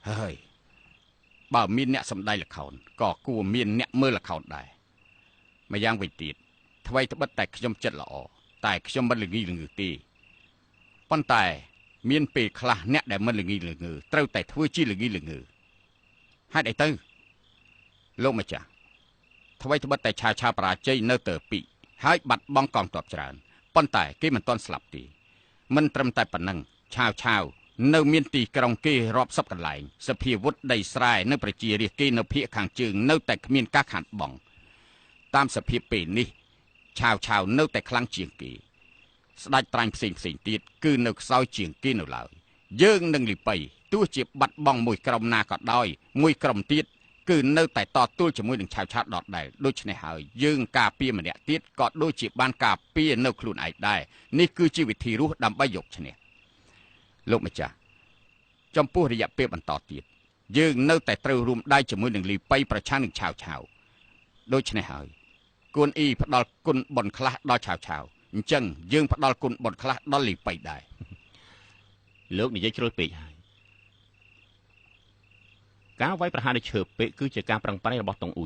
ហើយបើមានអ្នកសំដីល្ខោនក៏គួរមានអ្នកមើលល្ខោនដែរម្យ៉ាងវិញទៀតថ្មីត្បិតតែខ្ញុំចិត្តល្អតែខ្ញុំមិនល្ងីល្ងើទេប៉ុន្តែមានពេលខ្លះអ្នកដែលមិនល្ងីល្ងើត្រូវតែធ្វើជាល្ងីល្ងើហេតុអីទៅលោកម្ចាស់ថ្មីត្បិតតែឆាវបរាជ័យនៅទៅពីហើយបាត់បង់កងទ័ពច្រើនប៉ុន្តែគេមិនទាន់ស្លាប់ទេមិនត្រឹមតែប៉ុណ្ណឹងឆាវនៅមានទីក្រុងគេរាប់សិបកន្លែងសភាវុធដីស្រែនៅប្រជារាស្ត្រគេនៅភូមិខាងជើងនៅតែគ្មានការខាតបង់តាមសភាពពេលនេះឆាវនៅតែខ្លាំងជាងគេស្ដេចត្រាញ់ផ្សេងទៀតគឺនៅខ្សោយជាងគេនៅឡើយយើងនឹងលីប៉ៃទោះជាបាត់បង់មួយក្រុមណាក៏ដោយមួយក្រុមទៀតគឺនៅតែតទល់ជាមួយនឹងឆាវដដែលដូច្នេះហើយយើងការពារម្នាក់ទៀតក៏ដូចជាបានការពារនៅខ្លួនឯងដែរនេះគឺជាវិធីរស់ដើម្បីយកឈ្នះលោកម្ចាស់ចំពោះរយៈពេលបន្តទៀតយើងនៅតែត្រូវរួមដៃជាមួយនឹងលីប៉ៃប្រឆាំងនឹងឆាវដូច្នេះហើយគួនអ៊ីផ្ដាល់គុណបុណ្យខ្លះដល់ឆាវអញ្ចឹងយើងផ្ដាល់គុណបុណ្យខ្លះដល់លីប៉ៃដែរលោកនិយាយជ្រុលពេកហើយការវាយប្រហារដោយឈើពេកគឺជាការប្រឹងប្រែងរបស់តុងអ៊ុយ